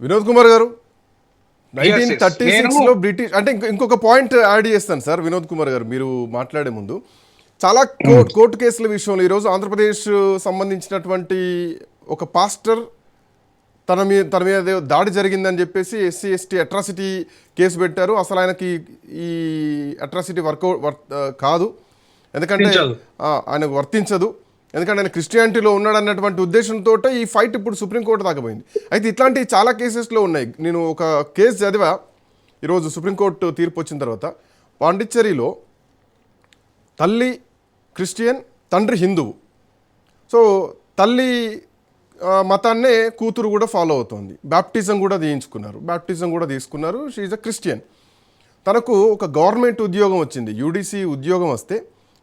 వినోద్ కుమార్ గారు, Yes, yes. 1936లో British అంటే ఇంకొక పాయింట్ యాడ్ చేస్తాను సార్. వినోద్ కుమార్ గారు, మీరు మాట్లాడే ముందు చాలా కోర్టు కేసుల విషయంలో ఈరోజు ఆంధ్రప్రదేశ్ సంబంధించినటువంటి ఒక పాస్టర్ తన మీద దాడి జరిగిందని చెప్పేసి ఎస్సీ ఎస్టీ అట్రాసిటీ కేసు పెట్టారు. అసలు ఆయనకి ఈ అట్రాసిటీ కాదు, ఎందుకంటే ఆయనకు వర్తించదు, ఎందుకంటే ఆయన క్రిస్టియానిటీలో ఉన్నాడు అన్నటువంటి ఉద్దేశంతో ఈ ఫైట్ ఇప్పుడు సుప్రీంకోర్టు దాకా పోయింది. అయితే ఇట్లాంటి చాలా కేసెస్లో ఉన్నాయి. నేను ఒక కేసు చదివా ఈరోజు సుప్రీంకోర్టు తీర్పు వచ్చిన తర్వాత. పాండిచ్చేరిలో తల్లి క్రిస్టియన్, తండ్రి హిందువు. సో తల్లి మతాన్నే కూతురు కూడా ఫాలో అవుతోంది. బ్యాప్టిజం కూడా తీసుకున్నారు. She is a Christian. తనకు ఒక గవర్నమెంట్ ఉద్యోగం వచ్చింది, యూడీసీ ఉద్యోగం వస్తే,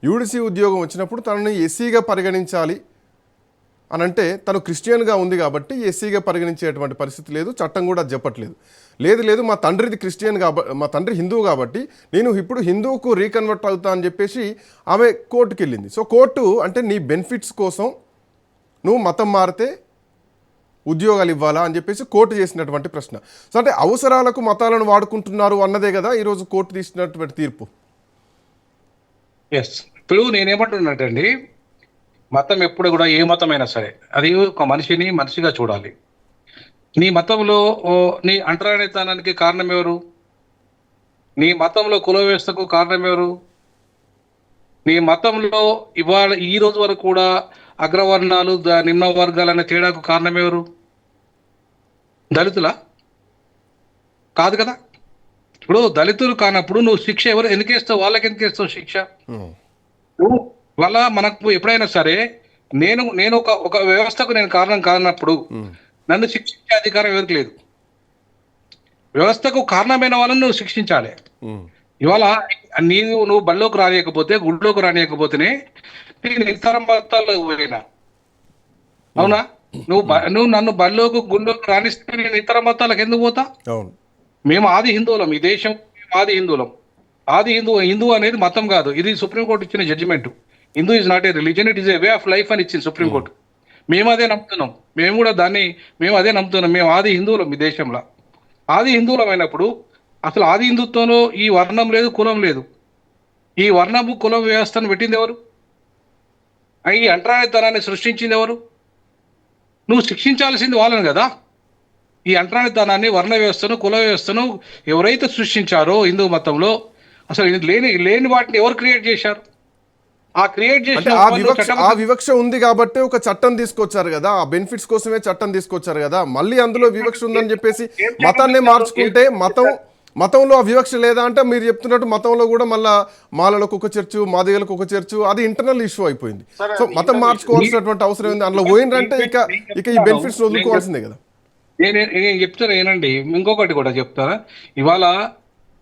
యూడీసీ ఉద్యోగం వచ్చినప్పుడు తనని ఎస్సీగా పరిగణించాలి అని అంటే తను క్రిస్టియన్గా ఉంది కాబట్టి ఎస్సీగా పరిగణించేటువంటి పరిస్థితి లేదు, చట్టం కూడా చెప్పట్లేదు. లేదు మా తండ్రిది క్రిస్టియన్ మా తండ్రి హిందువు కాబట్టి నేను ఇప్పుడు హిందువుకు రీకన్వర్ట్ అవుతా అని చెప్పేసి ఆమె కోర్టుకి వెళ్ళింది. సో కోర్టు అంటే నీ బెనిఫిట్స్ కోసం నువ్వు మతం మారితే ఉద్యోగాలు ఇవ్వాలా అని చెప్పేసి కోర్టు చేసినటువంటి ప్రశ్న. సో అంటే అవసరాలకు మతాలను వాడుకుంటున్నారు అన్నదే కదా ఈరోజు కోర్టు తీసినటువంటి తీర్పు. ఎస్, ఇప్పుడు నేనేమంటున్నట్టండి, మతం ఎప్పుడు కూడా ఏ మతమైనా సరే అది ఒక మనిషిగా చూడాలి. నీ మతంలో నీ అంటరానితనానికి కారణం ఎవరు? నీ మతంలో కుల వ్యవస్థకు కారణం ఎవరు? నీ మతంలో ఇవాళ ఈ రోజు వరకు కూడా అగ్రవర్ణాలు నిమ్న వర్గాలనే తేడాకు కారణం ఎవరు? దళితులా? కాదు కదా. ఇప్పుడు దళితులు కానప్పుడు నువ్వు శిక్ష ఎందుకు వేస్తావు? వాళ్ళకి ఎందుకు వేస్తావు శిక్ష? వాళ్ళ మనకు ఎప్పుడైనా సరే నేను ఒక వ్యవస్థకు నేను కారణం కానప్పుడు నన్ను శిక్షించే అధికారం ఎవరికి లేదు. వ్యవస్థకు కారణమైన వాళ్ళని నువ్వు శిక్షించాలి. ఇవాళ నువ్వు బళ్ళోకి రానియకపోతే, గుడిలోకి రానియకపోతేనే నేను ఇతర మతాల్లోకి పోయినా, అవునా? నువ్వు నన్ను బళ్ళోకి గుడిలోకి రాణిస్తే నేను ఇతర మతాలకు ఎందుకు పోతా? మేము ఆది హిందువులం, ఈ దేశం ఆది హిందువులం. హిందూ అనేది మతం కాదు. ఇది సుప్రీంకోర్టు ఇచ్చిన judgement. Hindu is not a religion, it is a way of life అని ఇచ్చింది సుప్రీంకోర్టు. మేము అదే నమ్ముతున్నాం. మేము అదే నమ్ముతున్నాం. మేము ఆది హిందువులం. ఈ దేశంలో ఆది హిందువులం అయినప్పుడు అసలు ఆది హిందుత్వంలో ఈ వర్ణం లేదు, కులం లేదు. ఈ వర్ణము కులం వ్యవస్థను పెట్టింది ఎవరు? ఈ అంటరానితనాన్ని సృష్టించింది ఎవరు? నువ్వు శిక్షించాల్సింది వాళ్ళని కదా. ఈ అంటరానితనాన్ని, వర్ణ వ్యవస్థను, కుల వ్యవస్థను ఎవరైతే సృష్టించారో హిందూ మతంలో, అసలు లేని వాటిని ఎవరు క్రియేట్ చేశారు? ఆ వివక్ష ఉంది కాబట్టి ఒక చట్టం తీసుకొచ్చారు కదా, ఆ బెనిఫిట్స్ కోసమే చట్టం తీసుకొచ్చారు కదా. మళ్ళీ అందులో వివక్ష ఉందని చెప్పేసి మతాన్నే మార్చుకుంటే మతంలో ఆ వివక్ష లేదా అంటే మీరు చెప్తున్నట్టు మతంలో కూడా మళ్ళా మాలలకు ఒక చర్చు, మాదిగలకు ఒక చర్చు, అది ఇంటర్నల్ ఇష్యూ అయిపోయింది. సో మతం మార్చుకోవాల్సినటువంటి అవసరం ఏంది? అందులో పోయినరంటే ఇక ఈ బెనిఫిట్స్ వదులుకోవాల్సిందే కదా. నేను చెప్తాను ఏనండి, ఇంకొకటి కూడా చెప్తారా. ఇవాళ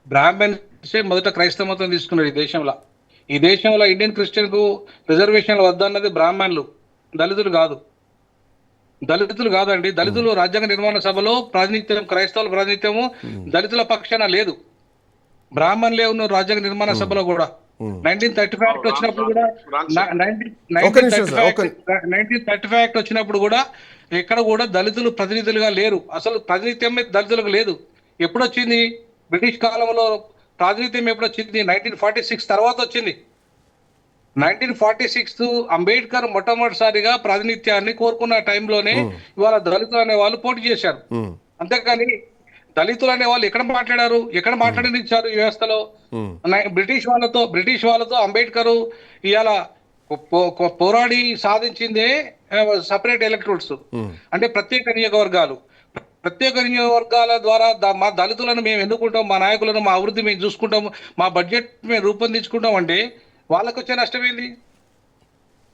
బ్రాహ్మణ్సే మొదట క్రైస్తవ మతం తీసుకున్నారు ఈ దేశంలో ఇండియన్ క్రిస్టియన్ కు రిజర్వేషన్లు వద్దన్నది బ్రాహ్మణులు, దళితులు కాదండి. దళితులు రాజ్యాంగ నిర్మాణ సభలో ప్రాతినిధ్యం, క్రైస్తవుల ప్రాతినిధ్యము దళితుల పక్షాన లేదు. బ్రాహ్మణులే ఉన్నారు రాజ్యాంగ నిర్మాణ సభలో కూడా. 1935 యాక్ట్ వచ్చినప్పుడు కూడా 1935 యాక్ట్ వచ్చినప్పుడు కూడా ఎక్కడ కూడా దళితులు ప్రతినిధులుగా లేరు. అసలు ప్రాతినిధ్యం దళితులకు లేదు. ఎప్పుడొచ్చింది? బ్రిటిష్ కాలంలో ప్రాతినిధ్యం ఎప్పుడొచ్చింది? 1946 తర్వాత వచ్చింది. 1946 అంబేద్కర్ మొట్టమొదటిసారిగా ప్రాతినిధ్యాన్ని కోరుకున్న టైంలోనే ఇవాళ దళితులు అనే వాళ్ళు పోటీ చేశారు. అంతేకాని దళితులు అనే వాళ్ళు ఎక్కడ మాట్లాడారు? ఎక్కడ మాట్లాడనిచ్చారు ఈ వ్యవస్థలో? బ్రిటిష్ వాళ్ళతో అంబేద్కర్ ఇవాళ పోరాడి సాధించిందే సపరేట్ ఎలక్టోరల్స్, అంటే ప్రత్యేక నియోజకవర్గాల ద్వారా మా దళితులను మేము ఎన్నుకుంటాం, మా నాయకులను, మా అభివృద్ధి మేము చూసుకుంటాము, మా బడ్జెట్ మేము రూపొందించుకుంటాం అంటే వాళ్ళకు వచ్చే నష్టం ఏంది?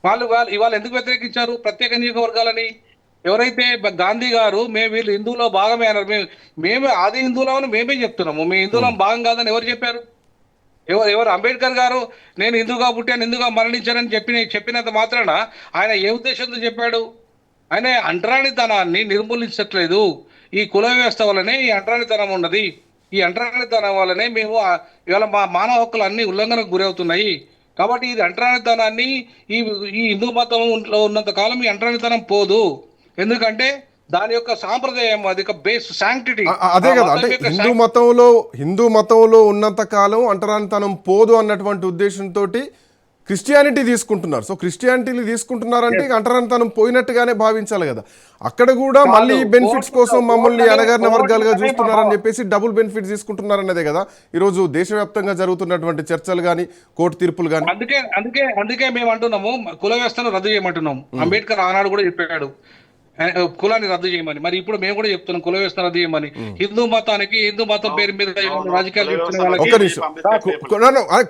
వాళ్ళు ఇవాళ ఎందుకు వ్యతిరేకించారు ప్రత్యేక నియోజకవర్గాలని? ఎవరైతే గాంధీ గారు మేము వీళ్ళు హిందువులో భాగమే అన్నారు. మేము ఆది హిందువులని మేమే చెప్తున్నాము. మేము హిందువులం భాగం కాదని ఎవరు చెప్పారు? ఎవరు? అంబేద్కర్ గారు నేను హిందువుగా పుట్టాను, హిందువుగా మరణించానని చెప్పినంత మాత్రాన ఆయన ఏ ఉద్దేశంతో చెప్పాడు? ఆయన అంటరానితనాన్ని నిర్మూలించట్లేదు. ఈ కుల వ్యవస్థ వల్లనే ఈ అంటరానితనం ఉన్నది. ఈ అంటరానితనం వల్లనే మేము ఇవాళ మా మానవ హక్కులు అన్ని ఉల్లంఘనకు గురవుతున్నాయి. కాబట్టి ఇది అంటరానితనాన్ని ఈ హిందూ మతంలో ఉన్నంత కాలం ఈ అంటరానితనం పోదు. ఎందుకంటే దాని యొక్క సాంప్రదాయం, అది ఒక బేస్ శాంక్టిటీ. అదే కదా, అంటే హిందూ మతంలో ఉన్నంత కాలం అంటరానితనం పోదు అన్నటువంటి ఉద్దేశంతో క్రిస్టియానిటీ తీసుకుంటున్నారు. సో క్రిస్టియానిటీని తీసుకుంటున్నారంటే ఇక అంటరానితనం పోయినట్టుగానే భావించాలి కదా. అక్కడ కూడా మళ్ళీ బెనిఫిట్స్ కోసం మమ్మల్ని అణగారిన వర్గాలుగా చూస్తున్నారని చెప్పేసి డబుల్ బెనిఫిట్స్ తీసుకుంటున్నారన్నదే కదా ఈరోజు దేశవ్యాప్తంగా జరుగుతున్నటువంటి చర్చలు కానీ కోర్టు తీర్పులు కానీ. అందుకే మేము అంటున్నాము కుల వ్యవస్థను రద్దు చేయమంటున్నాము. అంబేద్కర్ ఆనాడు కూడా చెప్పాడు కులాన్ని రద్దు చేయమని. మరి ఇప్పుడు మేము కూడా చెప్తున్నాం కుల వ్యవస్థ రద్దు చేయమని. హిందూ మతం పేరు మీద రాజకీయాలు చేస్తున్న వాళ్ళకి ఒక్క నిమిషం,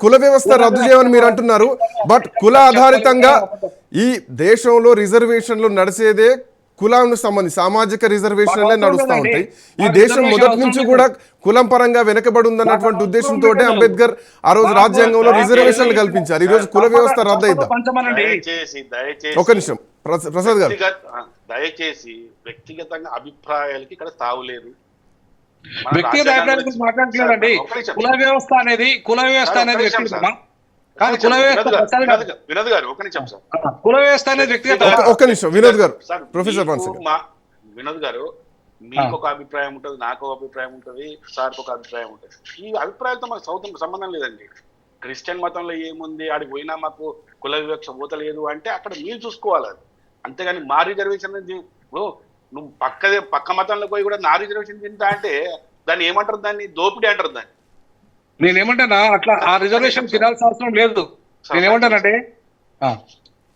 కుల వ్యవస్థ రద్దు చేయమని మీరు అంటున్నారు, బట్ కుల ఆధారితంగా ఈ దేశంలో రిజర్వేషన్లు నడిచేదే కులానికి సంబంధించి సామాజిక రిజర్వేషన్లే నడుస్తూ ఉంటాయి. ఈ దేశం మొదటి నుంచి కూడా కులం పరంగా వెనకబడి ఉందన్నటువంటి ఉద్దేశంతో అంబేద్కర్ ఆ రోజు రాజ్యాంగంలో రిజర్వేషన్లు కల్పించారు. ఈ రోజు కుల వ్యవస్థ రద్దు అయిద్దాం. ఒక నిమిషం ప్రసాద్ గారు, దయచేసి వ్యక్తిగతంగా అభిప్రాయాలకి ఇక్కడ తావులేదు. వ్యక్తిగత అభిప్రాయాల గురించి మాట్లాడలేదండి. కుల వ్యవస్థ అనేది వినోద్ గారు ఒక నిమిషం సార్. కుల వ్యవస్థ అనేది వ్యక్తిగత. ఒక్క నిమిషం వినోద్ గారు, ప్రొఫెసర్ వినోద్ గారు, మీకు ఒక అభిప్రాయం ఉంటుంది, నాకు ఒక అభిప్రాయం ఉంటుంది, సార్కి ఒక అభిప్రాయం ఉంటుంది. ఈ అభిప్రాయాలతో మనకు సంబంధం లేదండి. క్రిస్టియన్ మతంలో ఏముంది, ఆడికి పోయినా మాకు కుల వివక్ష పోతలేదు అంటే అక్కడ మీరు చూసుకోవాలి. అంతేగాని మా రిజర్వేషన్ నువ్వు పక్క మతంలో పోయి కూడా నా రిజర్వేషన్ తింటా అంటే దాన్ని ఏమంటారు? దాన్ని దోపిడీ అంటారు. దాన్ని నేనేమంటానా, అట్లా ఆ రిజర్వేషన్ తినాల్సిన అవసరం లేదు. నేనేమంటానంటే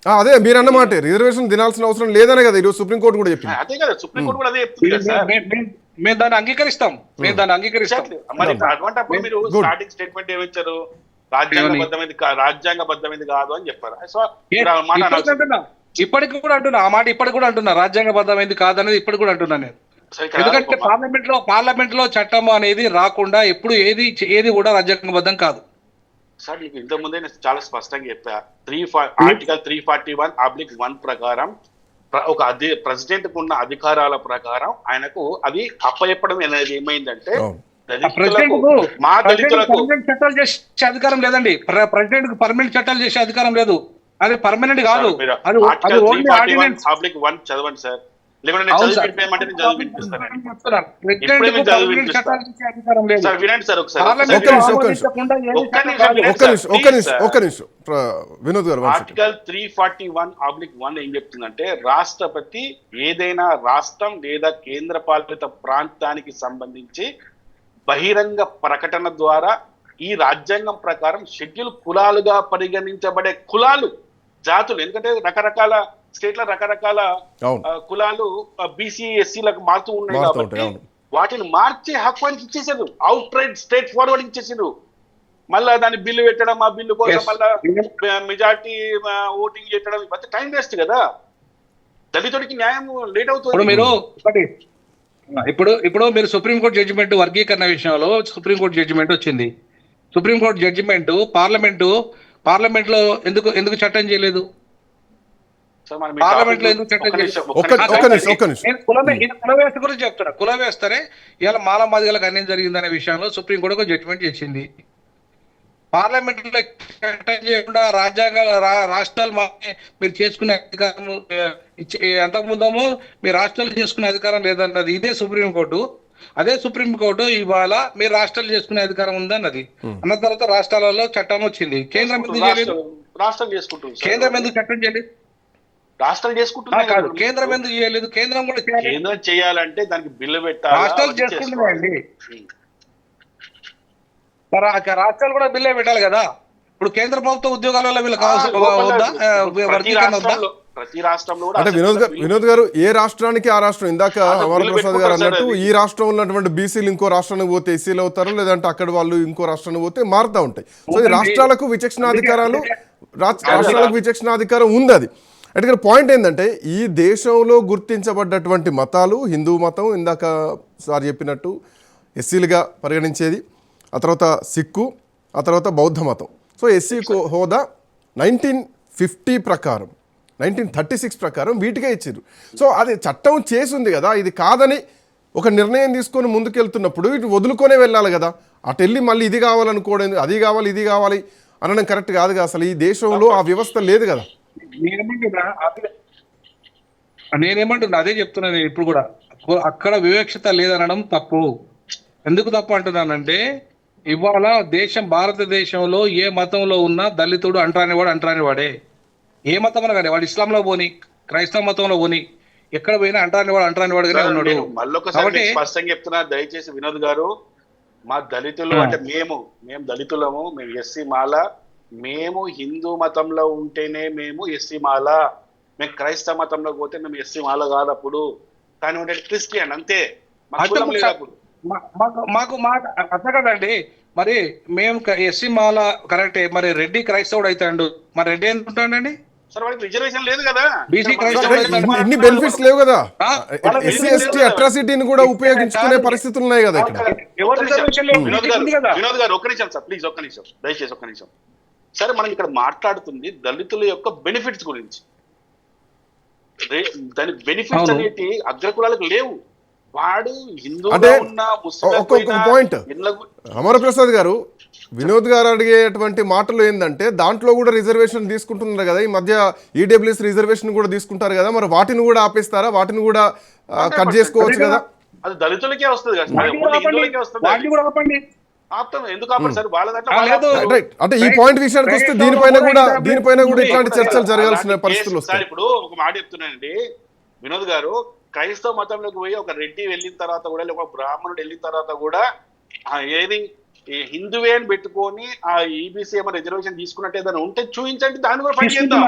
అదే మీరు అన్నమాట, రిజర్వేషన్ తినాల్సిన అవసరం లేదనే కదా ఈరోజు సుప్రీంకోర్టు కూడా చెప్పింది. అదే కదా, సుప్రీంకోర్టు కూడా అదే చెప్తుంది కదా సార్. మేము దాన్ని అంగీకరిస్తాం. మరి అటువంటిప్పుడు మీరు స్టార్టింగ్ స్టేట్మెంట్ ఏమిచ్చారు? రాజ్యాంగబద్ధమైనది కాదు అని చెప్పారు. సో ఇప్పటికి కూడా అంటున్నా ఆ మాట, ఇప్పటికి కూడా అంటున్నా రాజ్యాంగబద్ధమైంది కాదనేది ఇప్పటికి కూడా అంటున్నా నేను. ఎందుకంటే పార్లమెంట్ లో చట్టం అనేది రాకుండా ఎప్పుడు ఏది కూడా రాజ్యాంగబద్ధం కాదు సార్. మీకు ఇంతకు ముందే నేను చాలా స్పష్టంగా చెప్పా. ఆర్టికల్ 341(1) ప్రకారం ఒక ప్రెసిడెంట్ కు ఉన్న అధికారాల ప్రకారం ఆయనకు అది అప్పచెప్పడం అనేది ఏమైందంటే మా దళితులకు చట్టాలు చేసే అధికారం లేదండి. ప్రెసిడెంట్ కు పర్మనెంట్ చట్టాలు చేసే అధికారం లేదు. అది పర్మనెంట్ కాదు. (1) చదవండి సార్. లేకుంటే నేను చదివి పెట్టేయమంటే నేను చదివి వినిపిస్తాను. వినండి సార్ ఒకసారి. వినోద్ గారు, ఆర్టికల్ 341(1) ఏం చెప్తుందంటే రాష్ట్రపతి ఏదైనా రాష్ట్రం లేదా కేంద్ర పాలిత ప్రాంతానికి సంబంధించి బహిరంగ ప్రకటన ద్వారా ఈ రాజ్యాంగం ప్రకారం షెడ్యూల్ కులాలుగా పరిగణించబడే కులాలు, జాతులు, ఎందుకంటే రకరకాల స్టేట్ల రకరకాల కులాలు బీసీ ఎస్సీలకు మారుతూ ఉన్నాయి కాబట్టి వాటిని మార్చే హక్కు ఆయనకి ఇచ్చేసారు. అవుట్ రైట్ స్ట్రేట్ ఫార్వర్డ్ ఇచ్చేసారు. మళ్ళా దాన్ని బిల్లు పెట్టడం, ఆ బిల్లు కోసం మళ్ళా మెజార్టీ ఓటింగ్ చేయడం, ఇవన్నీ టైం వేస్ట్ కదా. దళితుడికి న్యాయం లేట్ అవుతుంది. ఇప్పుడు మీరు సుప్రీంకోర్టు జడ్జిమెంట్ వర్గీకరణ విషయంలో సుప్రీంకోర్టు జడ్జిమెంట్ వచ్చింది. సుప్రీంకోర్టు జడ్జిమెంట్ పార్లమెంట్ లో ఎందుకు చట్టం చేయలేదు? పార్లమెంట్ లో ఎందుకు చట్టం చేయలేదు? కుల వ్యవస్థ గురించి చెప్తున్నా. కుల వ్యవస్థనే ఇలా మాల మాదిగలకు అన్యాయం జరిగిందనే విషయంలో సుప్రీంకోర్టు ఒక జడ్జిమెంట్ చేసింది. పార్లమెంట్ లో చట్టం చేయకుండా రాష్ట్రాలు మీరు చేసుకునే అధికారం అంతకుముందేమో మీ రాష్ట్రాలు చేసుకునే అధికారం లేదన్నది ఇదే సుప్రీంకోర్టు. అదే సుప్రీంకోర్టు ఇవాళ మీరు రాష్ట్రాలు చేసుకునే అధికారం ఉందన్నది. అన్న తర్వాత రాష్ట్రాలలో చట్టం వచ్చింది. కేంద్రం ఎందుకు చేయలేదు? రాష్ట్రాలు చేసుకుంటుంది. కేంద్రం ఎందుకు చట్టం చేయలేదు? రాష్ట్రాలు చేసుకుంటున్నా కాదు, కేంద్రం ఎందుకు చేయలేదు? కేంద్రం కూడా కేంద్రం చేయాలంటే దానికి బిల్లు పెట్టాలి. రాష్ట్రాలు చేసుకుంటున్నాయండి. రాష్ట్రాలు కూడా బిల్లే పెట్టాలి కదా. ఇప్పుడు కేంద్ర ప్రభుత్వ ఉద్యోగాల వల్ల వీళ్ళకి ప్రతి రాష్ట్రంలో అంటే వినోద్ గారు ఏ రాష్ట్రానికి ఆ రాష్ట్రం, ఇందాక వరప్రసాద్ గారు అన్నట్టు ఈ రాష్ట్రంలో ఉన్నటువంటి బీసీలు ఇంకో రాష్ట్రానికి పోతే ఎస్సీలు అవుతారు, లేదంటే అక్కడ వాళ్ళు ఇంకో రాష్ట్రానికి పోతే మారుతూ ఉంటాయి. సో ఈ రాష్ట్రాలకు విచక్షణాధికారాలు, రాష్ట్రాలకు విచక్షణాధికారం ఉంది. అది అంటే ఇక్కడ పాయింట్ ఏంటంటే ఈ దేశంలో గుర్తించబడ్డటువంటి మతాలు, హిందూ మతం ఇందాక సార్ చెప్పినట్టు ఎస్సీలుగా పరిగణించేది, ఆ తర్వాత సిక్కు, ఆ తర్వాత బౌద్ధ మతం. సో ఎస్సీ హోదా 1950 ప్రకారం 1936 ప్రకారం వీటికే ఇచ్చారు. సో అది చట్టం చేసింది కదా, ఇది కాదని ఒక నిర్ణయం తీసుకొని ముందుకెళ్తున్నప్పుడు ఇటు వదులుకొనే వెళ్ళాలి కదా. అటు వెళ్ళి మళ్ళీ ఇది కావాలనుకోవడం, అది కావాలి ఇది కావాలి అనడం కరెక్ట్ కాదు కదా. అసలు ఈ దేశంలో ఆ వ్యవస్థ లేదు కదా. నేనేమంటున్నా అదే చెప్తున్నాను నేను ఇప్పుడు కూడా. అక్కడ వివక్షత లేదనడం తప్పు. ఎందుకు తప్పు అంటున్నానంటే, ఇవాళ భారతదేశంలో ఏ మతంలో ఉన్నా దళితుడు అంటరాని వాడే. ఏ మతంలో కానీ వాడు ఇస్లాంలో పోని, క్రైస్తవ మతంలో పోని, ఎక్కడ పోయినా అంటరాని వాడుగానే సార్, ఉన్నాడు. నేను మళ్ళొకసారి కాబట్టి మీకు స్పష్టంగా చెప్తున్నా, దయచేసి వినోద్ గారు, మా దళితులు అంటే మేము దళితులము, మేము ఎస్సీ మాల, మేము హిందూ మతంలో ఉంటేనే మేము ఎస్సీ మాల, మేము క్రైస్తవ మతంలో పోతే మేము ఎస్సీ మాల కాదు అప్పుడు, కానీ ఉంటే క్రిస్టియన్ అంతే, మా కులం లేదు అప్పుడు. మాకు అర్థం కదండి. మరి మేము ఎస్సీ మాల కరెక్టే, మరి రెడ్డి క్రైస్తవుడు అవుతాడు, మరి రెడ్డి ఎందుకు ఉంటాడండి? సార్ వాళ్ళకి రిజర్వేషన్ లేదు కదా, బీసీ ఇన్ని బెనిఫిట్స్ లేవు కదా, ఎస్సీ ఎస్టీ అట్రాసిటీని కూడా ఉపయోగించుకునే పరిస్థితులు ఉన్నాయి కదా ఇక్కడ. వినోద్ గారు ఒక్క నిమిషం సార్, ప్లీజ్ ఒక్క నిమిషం, దయచేసి ఒక్క నిమిషం. సరే, మనం ఇక్కడ మాట్లాడుతుంది దళితుల యొక్క బెనిఫిట్స్ గురించి. దాని బెనిఫిట్స్ అనేటి అగ్రకులాలకు లేవు. వాడు అంటే హిందూ ఒక్కొక్క పాయింట్ అమరప్రసాద్ గారు, వినోద్ గారు అడిగేటువంటి మాటలు ఏంటంటే దాంట్లో కూడా రిజర్వేషన్ తీసుకుంటున్నారు కదా, ఈ మధ్య ఈడబ్ల్యూఎస్ రిజర్వేషన్ కూడా తీసుకుంటారు కదా, మరి వాటిని కూడా ఆపేస్తారా, వాటిని కూడా కట్ చేసుకోవచ్చు కదా? అది దళితులకే వస్తుంది కదా, హిందువులకే వస్తుంది. ఆప్తం ఎందుకు ఆపండి సార్, వాళ్ళ దాంట్లో. అంటే ఈ పాయింట్ విషయానికి వస్తే దీనిపైన కూడా ఇట్లాంటి చర్చలు జరగాల్సిన పరిస్థితులు వస్తాయి. ఇప్పుడు ఒక మాట చెప్తున్నానండి వినోద్ గారు, క్రైస్తవ మతంలోకి పోయి ఒక రెడ్డి వెళ్ళిన తర్వాత కూడా, ఒక బ్రాహ్మణుడు వెళ్ళిన తర్వాత కూడా ఏది హిందువే అని పెట్టుకొని ఆ ఈబీసీ ఏమో రిజర్వేషన్ తీసుకున్నట్టు ఏదైనా ఉంటే చూపించండి, దాన్ని కూడా ఫైట్ చేద్దాం.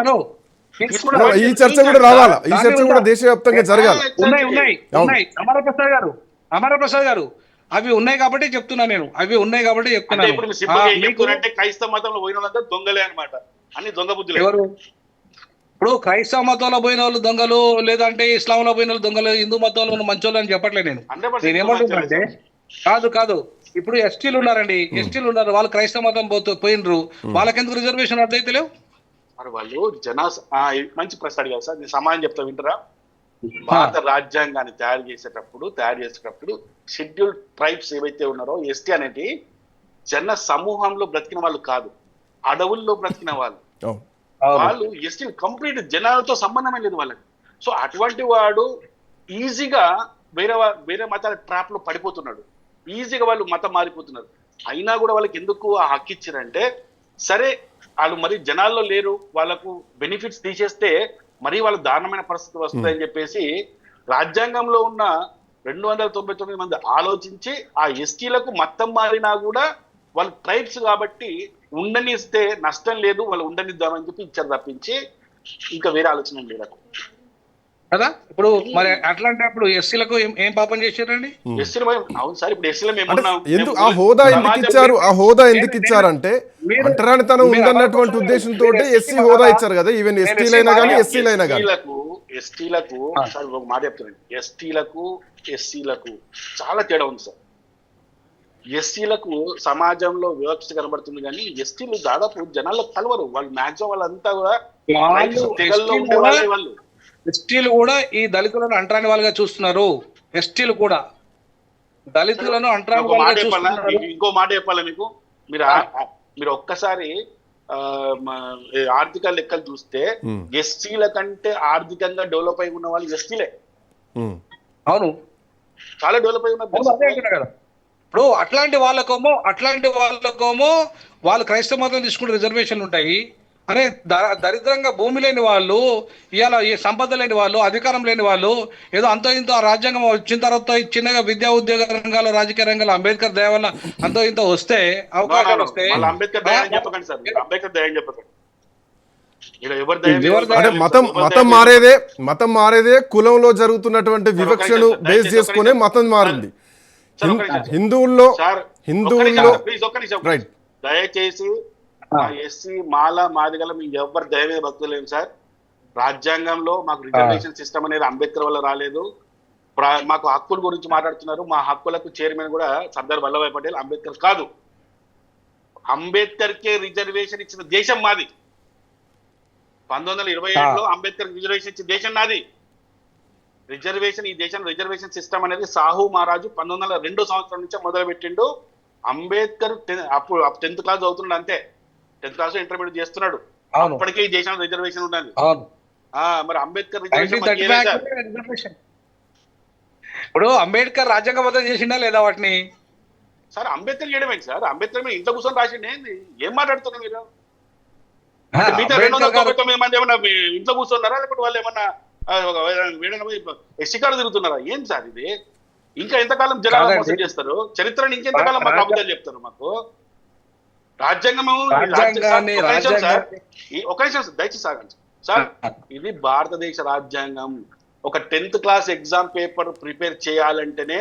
ఈ చర్చ కూడా రావాలా, ఈ చర్చ కూడా దేశవ్యాప్తంగా జరగాలి. ఉన్నాయి అమరప్రసాద్ గారు, అవి ఉన్నాయి కాబట్టి చెప్తున్నా నేను, అవి ఉన్నాయి కాబట్టి చెప్తున్నా. అంటే క్రైస్తవ మతంలో పోయిన వాళ్ళంతా దొంగలే అనమాట, అన్ని దొంగ బుద్ధులు. ఎవరు ఇప్పుడు క్రైస్తవ మతంలో పోయిన వాళ్ళు దొంగలు, లేదంటే ఇస్లాంలో పోయిన వాళ్ళు దొంగలు, హిందూ మతంలో ఉన్న మంచోళ్ళు అని చెప్పట్లేదు నేను. నేనేమంటున్నానంటే, కాదు ఇప్పుడు ఎస్టీలు ఉన్నారండి, ఎస్టీలు ఉన్నారు, వాళ్ళు క్రైస్తవ మతం పోయినరు, వాళ్ళకెందుకు రిజర్వేషన్ అర్థమైతే లేవు? మరి వాళ్ళు మంచి ప్రశ్న అడిగారు సార్, నేను సమాధానం చెప్తా వింటారా? భారత రాజ్యాంగాన్ని తయారు చేసేటప్పుడు షెడ్యూల్డ్ ట్రైబ్స్ ఏవైతే ఉన్నారో, ఎస్టీ అనేది జన సమూహంలో బ్రతికిన వాళ్ళు కాదు, అడవుల్లో బ్రతికిన వాళ్ళు. వాళ్ళు ఎస్టీ కంప్లీట్ జనాలతో సంబంధమే లేదు వాళ్ళకి. సో అటువంటి వాడు ఈజీగా వేరే మతాల ట్రాప్ లో పడిపోతున్నాడు, ఈజీగా వాళ్ళు మతం మారిపోతున్నారు. అయినా కూడా వాళ్ళకి ఎందుకు ఆ హక్కు ఇచ్చారంటే, సరే వాళ్ళు మరి జనాల్లో లేరు, వాళ్ళకు బెనిఫిట్స్ తీసేస్తే మరి వాళ్ళ దారుణమైన పరిస్థితి వస్తాయని చెప్పేసి రాజ్యాంగంలో ఉన్న 299 మంది ఆలోచించి ఆ ఎస్టీలకు మతం మారినా కూడా వాళ్ళు ట్రైబ్స్ కాబట్టి ఉండనిస్తే నష్టం లేదు, వాళ్ళు ఉండనిద్దామని చెప్పి ఇచ్చారు తప్పించి ఇంకా వేరే ఆలోచన లేదు కదా. ఇప్పుడు మరి అట్లాంటప్పుడు ఎస్సీలకు ఏం పాపం చేశారండి? ఎస్సీలు అవును సార్, ఇప్పుడు ఎస్సీలో ఎందుకు ఆ హోదా ఎందుకు ఇచ్చారు? ఆ హోదా ఎందుకు ఇచ్చారంటే అంటరానితనం ఉందన్నటువంటి ఉద్దేశంతో ఎస్సీ హోదా ఇచ్చారు కదా, ఈవెన్ ఎస్టీలైనా కానీ ఎస్సీలైనా కానీ. ఎస్టీలకు సార్ ఒక మాట చెప్తున్నాను, ఎస్సీలకు చాలా తేడా ఉంది సార్. ఎస్సీలకు సమాజంలో వివక్ష కనబడుతుంది కానీ ఎస్టీలు దాదాపు జనాల్లో కలవరు, వాళ్ళు మాక్సిమం వాళ్ళంతా కూడా తెగల్లో ఉండే వాళ్ళే. వాళ్ళు ఎస్టీలు కూడా ఈ దళితులను అంటరాని వాళ్ళుగా చూస్తున్నారు. ఎస్టీలు కూడా దళితులను అంటరాని వాళ్ళుగా చూస్తున్నారు. ఇంకో మాట చెప్పాలా మీకు, మీరు ఒక్కసారి ఆర్థిక లెక్కలు చూస్తే ఎస్టీల కంటే ఆర్థికంగా డెవలప్ అయి ఉన్న వాళ్ళు ఎస్టీలే. అవును, చాలా డెవలప్ అయి ఉన్నారు. ఇప్పుడు అట్లాంటి వాళ్ళకోమో వాళ్ళు క్రైస్తవ మతం తీసుకుంటే రిజర్వేషన్లు ఉంటాయి. అరే దరిద్రంగా భూమి లేని వాళ్ళు, ఇవాళ ఏ సంపద లేని వాళ్ళు, అధికారం లేని వాళ్ళు, ఏదో అంతో ఇంతో రాజ్యాంగం వచ్చిన తర్వాత చిన్నగా విద్యా ఉద్యోగ రంగాలు, రాజకీయ రంగాలు అంబేద్కర్ దయ వల్ల అంతో ఇంతో వస్తే అవకాశాలు వస్తే, మతం మారేదే కులంలో జరుగుతున్నటువంటి వివక్షను బేస్ చేసుకునే మతం మారింది. హిందువుల్లో రైట్, దయచేసి ఎస్సీ మాల మాదిగల మేము ఎవరు దయ మీద భక్తులేము సార్. రాజ్యాంగంలో మాకు రిజర్వేషన్ సిస్టమ్ అనేది అంబేద్కర్ వల్ల రాలేదు. మాకు హక్కుల గురించి మాట్లాడుతున్నారు, మా హక్కులకు చైర్మన్ కూడా సర్దార్ వల్లభాయ్ పటేల్, అంబేద్కర్ కాదు. అంబేద్కర్ కే రిజర్వేషన్ ఇచ్చిన దేశం మాది. 1927లో అంబేద్కర్ రిజర్వేషన్ ఇచ్చిన దేశం నాది. ఈ దేశం రిజర్వేషన్ సిస్టమ్ అనేది సాహు మహారాజు 1902 సంవత్సరం నుంచే మొదలు పెట్టిండు. అంబేద్కర్ అప్పుడు 10th క్లాస్ చదువుతున్నాడు అంతే, 10th క్లాస్ ఇంటర్మీడియట్ చేస్తున్నాడు, అప్పటికే ఈ దేశంలో రిజర్వేషన్ ఉండాలి. మరి అంబేద్కర్ రిజర్వేషన్ మాకు 1935 ఇయ్యలేదా? రిజర్వేషన్. ఇప్పుడు అంబేద్కర్ రాజ్యాంగబద్ధం చేసిండా లేదా వాటిని? సార్ అంబేద్కర్ చేయడమేంటి సార్? అంబేద్కర్ మీద ఇంట్లో కూర్చొని రాసిండి ఏంది? ఏం మాట్లాడుతున్నారు మీరు? ఆ, మిగతా అంబేద్కర్ గారు 299 మంది ఏమన్నా మీ ఇంట్లో కూర్చున్నారా, లేకపోతే వాళ్ళు ఏమన్నా షికారు తిరుగుతున్నారా? ఏం సార్ ఇది? ఇంకా ఎంతకాలం జనాలు కాదండి. మోసం చేస్తారు? చరిత్రను ఇంకెంతకాలం మాకు అబద్ధాలు చెప్తారు మాకు? రాజ్యాంగము రాజ్యాంగాన్ని ఒక నిమిషం సార్, రాజ్యాంగాన్ని ఒక నిమిషం సార్, దయచేసి సాగండి సార్. ఇది భారతదేశ రాజ్యాంగం. ఒక 10th class exam paper prepare చేయాలంటేనే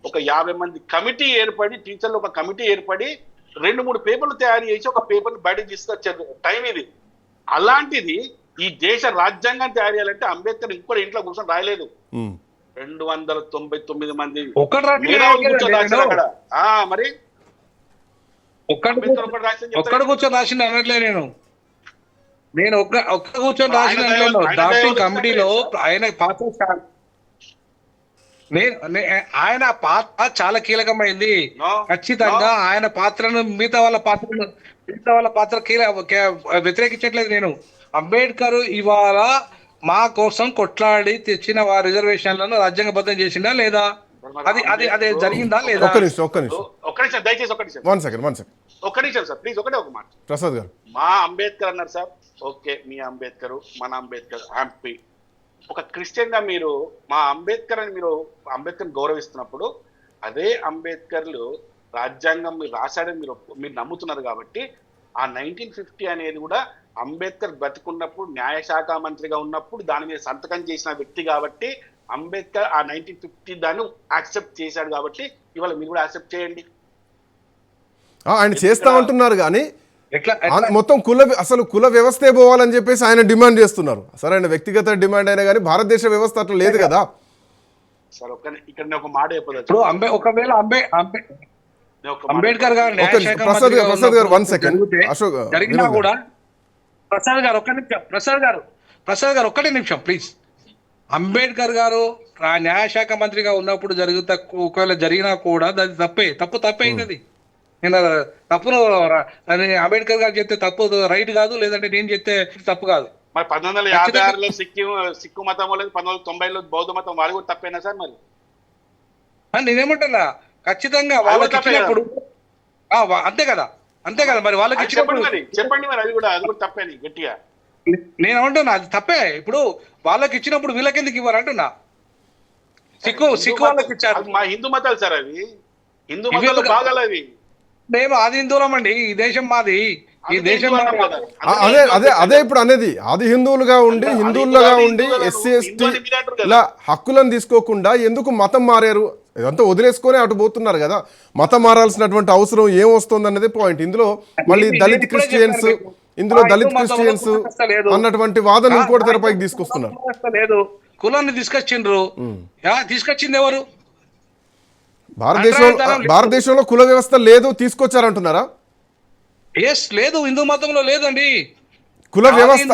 ఒక 50 మంది కమిటీ ఏర్పడి, టీచర్లు ఒక కమిటీ ఏర్పడి 2-3 పేపర్లు తయారు చేసి ఒక పేపర్ బయటకు తీసుకొచ్చారు టైం ఇది. అలాంటిది ఈ దేశ రాజ్యాంగాన్ని తయారు చేయాలంటే అంబేద్కర్ ఇంకోటి ఇంట్లో కూర్చొని రాయలేదు. 299 మంది ఒక్కడు మేధావులు కూర్చొని రాశారు అక్కడ. మరి ఒక్కడు అంబేద్కర్ ఒకటి రాశారని చెప్తారు. ఒక్కడు కూర్చొని రాసింది అనట్లే నేను ఒక్క కూర్చొని రాసిన ఆయన అనట్లేను. ఆయన డ్రాఫ్టింగ్ దైవం కమిటీలో ఆయన పాత్ర ఆయన పాత్ర చాలా కీలకమైంది. No, ఖచ్చితంగా ఆయన పాత్రను మిగతా వాళ్ళ పాత్ర వ్యతిరేకించట్లేదు నేను. అంబేద్కర్ ఇవాళ మా కోసం కొట్లాడి తెచ్చిన రిజర్వేషన్లను రాజ్యాంగబద్ధం చేసిందా లేదా? అది జరిగిందా లేదా? ఒక్క నిమిషం ఒక్క నిమిషం దయచేసి ఒక్క నిమిషం వన్ సెకండ్ ఒక్క నిమిషం సార్ ప్లీజ్, ఒకటే ఒక మాట. ప్రసాద్ గారు, మా అంబేద్కర్ అన్నారు సార్, ఓకే మీ అంబేద్కర్ మన అంబేద్కర్ హ్యాపీ. ఒక క్రిస్టియన్ గా మీరు మా అంబేద్కర్ అని మీరు అంబేద్కర్ గౌరవిస్తున్నప్పుడు అదే అంబేద్కర్లు రాజ్యాంగం మీరు రాశాడని మీరు నమ్ముతున్నారు కాబట్టి ఆ 1950 అనేది కూడా అంబేద్కర్ బతికున్నప్పుడు న్యాయశాఖ మంత్రిగా ఉన్నప్పుడు దాని మీద సంతకం చేసిన వ్యక్తి కాబట్టి అంబేద్కర్ ఆ 1950 దాన్ని యాక్సెప్ట్ చేశాడు కాబట్టి ఇవాళ మీరు కూడా యాక్సెప్ట్ చేయండి. ఆయన చేస్తా ఉంటున్నారు కానీ ఎట్లా మొత్తం అసలు కుల వ్యవస్థే పోవాలని చెప్పేసి ఆయన డిమాండ్ చేస్తున్నారు. సరే ఆయన వ్యక్తిగత డిమాండ్ అయినా కానీ భారతదేశ వ్యవస్థ అట్లా లేదు కదా. సార్ ఇక్కడ నేను ఒక మాట ఇప్పుడు ఒకవేళ అంబేద్కర్ గారు ప్రసాద్ గారు 1 సెకండ్ అశోక్ జరిగినా కూడా ప్రసాద్ గారు ఒక్కటే నిమిషం ప్లీజ్. అంబేద్కర్ గారు న్యాయశాఖ మంత్రిగా ఉన్నప్పుడు ఒకవేళ జరిగినా కూడా అది తప్పే అవుతుంది. నేను తప్పును అంబేద్కర్ గారు చెప్తే తప్పు రైట్ కాదు, లేదంటే నేను చెప్తే తప్పు కాదు. మరి 1956లో సిక్కు మతం లేదు, 1990లో బౌద్ధ మతం వాళ్ళు కూడా తప్పేనా సార్? మరి నేనేమంటున్నా ఖచ్చితంగా వాళ్ళకి ఇచ్చినప్పుడు అంతే కదా మరి వాళ్ళకి ఇచ్చినప్పుడు చెప్పండి మరి అది కూడా తప్పేని గట్టిగా నేను అంటున్నా అది తప్పే. ఇప్పుడు వాళ్ళకి ఇచ్చినప్పుడు వీళ్ళకి ఎందుకు ఇవ్వరు అంటున్నా. సిక్కు వాళ్ళకి ఇచ్చారు. మా హిందూ మతాలు సార్, అవి హిందూ మతాలు భాగాలు అవి. మేము ఆది హిందువులం అండి, ఈ దేశం మాది, ఈ దేశం అదే ఇప్పుడు అనేది ఆది హిందువులుగా ఉండి ఎస్సీ ఎస్టీ ఇలా హక్కులను తీసుకోకుండా ఎందుకు మతం మారారు? ఇదంతా వదిలేసుకొని అటు పోతున్నారు కదా. మతం మారాల్సినటువంటి అవసరం ఏం వస్తుంది అన్నది పాయింట్. ఇందులో మళ్ళీ దళిత్ క్రిస్టియన్స్ అన్నటువంటి వాదన ఇంకోటి తెరపైకి తీసుకొస్తున్నారు. లేదు కులాన్ని తీసుకొచ్చింది ఎవరు? భారతదేశంలో కుల వ్యవస్థ లేదు, తీసుకొచ్చారంటున్నారా? లేదు, హిందూ మతంలో లేదండి కుల వ్యవస్థ.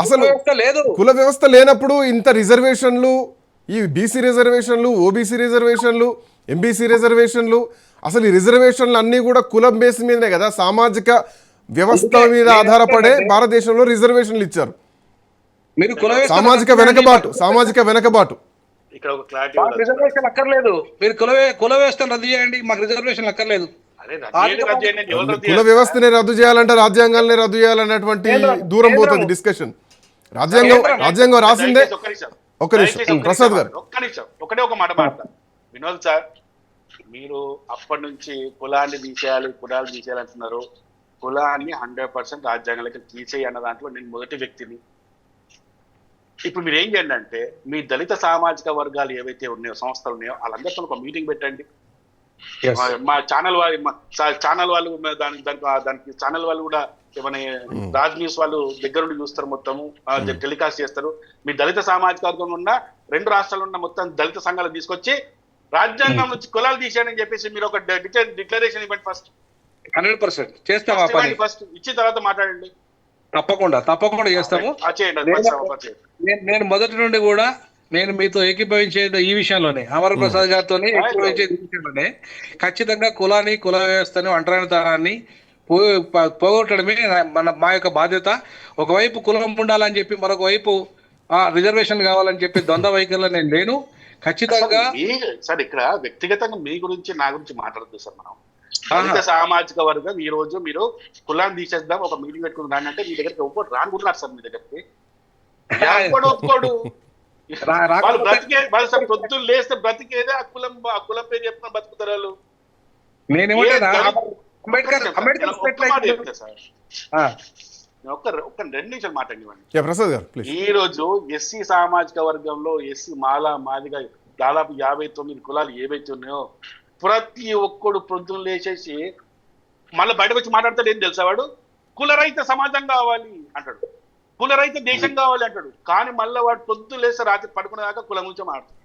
అసలు కుల వ్యవస్థ లేనప్పుడు ఇంత రిజర్వేషన్లు, ఈ బీసీ రిజర్వేషన్లు, ఓబీసీ రిజర్వేషన్లు, ఎంబీసీ రిజర్వేషన్లు, అసలు ఈ రిజర్వేషన్లు అన్నీ కూడా కులం బేస్ మీదనే కదా, సామాజిక వ్యవస్థ మీద ఆధారపడే భారతదేశంలో రిజర్వేషన్లు ఇచ్చారు. సామాజిక వెనకబాటు ఇక్కడ ఒక క్లారిటీ, రిజర్వేషన్ అక్కర్లేదు. మీరు కుల వ్యవస్థను రద్దు చేయండి, మాకు రిజర్వేషన్ అక్కర్లేదు. కుల వ్యవస్థని రద్దు చేయాలంటే రాజ్యాంగాన్ని రద్దు చేయాలన్నటువంటి దూరం పోతుంది డిస్కషన్. రాజ్యాంగం రాసిందే. ఒక్క నిమిషం ప్రసాద్ గారు, ఒకటే ఒక మాట మాట్లాడతారు. వినోద్ సార్, మీరు అప్పటి నుంచి కులాలు తీసేయాలి అంటున్నారు. కులాన్ని 100% రాజ్యాంగాలకి తీసేయి అన్న దాంట్లో నేను మొదటి వ్యక్తిని. ఇప్పుడు మీరు ఏం చేయండి అంటే మీ దళిత సామాజిక వర్గాలు ఏవైతే ఉన్నాయో, సంస్థలు ఉన్నాయో, వాళ్ళందరితో ఒక మీటింగ్ పెట్టండి. మా ఛానల్ వాళ్ళు దానికి ఛానల్ వాళ్ళు కూడా ఏమైనా రాజ్ న్యూస్ వాళ్ళు దగ్గర నుండి చూస్తారు, మొత్తము టెలికాస్ట్ చేస్తారు. మీ దళిత సామాజిక వర్గం ఉన్న 2 రాష్ట్రాలు ఉన్న మొత్తం దళిత సంఘాలు తీసుకొచ్చి రాజ్యాంగం నుంచి కులాలు తీసేయని చెప్పేసి మీరు ఒక డిక్లరేషన్ ఇవ్వండి. ఫస్ట్ 100% చేస్తాం. ఫస్ట్ ఇచ్చిన తర్వాత మాట్లాడండి. తప్పకుండా చేస్తాము. నేను మొదటి నుండి కూడా నేను మీతో ఏకీభవించేది ఈ విషయంలోనే, అమరప్రసాద్ గారితో ఏకీభవించేది ఈ విషయంలోనే. ఖచ్చితంగా కుల వ్యవస్థను, అంటరానితనాన్ని పోగొట్టడమే మా యొక్క బాధ్యత. ఒకవైపు కులం ఉండాలని చెప్పి మరొక వైపు రిజర్వేషన్ కావాలని చెప్పి ద్వంద్వ వైఖరిలో నేను లేను. ఖచ్చితంగా సార్ ఇక్కడ వ్యక్తిగతంగా మీ గురించి నా గురించి మాట్లాడద్దు సార్. మనం దళిత సామాజిక వర్గం ఈ రోజు మీరు కులాన్ని తీసేద్దాం ఒక మీటింగ్ పెట్టుకుని రాని అంటే మీ దగ్గరికి ఒప్పుకోడు రానుకుంటున్నారు సార్. మీ దగ్గరికి ఒప్పుకోడు. వాళ్ళు బ్రతికే వాళ్ళు సార్ పొద్దున్న లేస్తే బ్రతికేదే ఆ కులం పేరు చెప్తున్నా బతుకుతారు వాళ్ళు. నేనేమంటా ఒక్క 2 నిమిషాలు మాట్లాడివ్వండి. ప్రసాద్ గారు ప్లీజ్. ఈ రోజు ఎస్సీ సామాజిక వర్గంలో ఎస్సీ మాదిగా దాదాపు 59 కులాలు ఏవైతే ఉన్నాయో ప్రతి ఒక్కడు పొద్దున్న లేచేసి మళ్ళీ బయటకు వచ్చి మాట్లాడతాడు. ఏం తెలుసా వాడు కులరహిత సమాజం కావాలి అంటాడు, కులరహిత దేశం కావాలి అంటాడు. కానీ మళ్ళీ వాడు పొద్దున్న లేస్తే రాత్రి పడుకునేదాకా కులం గురించి మాట్లాడతాడు.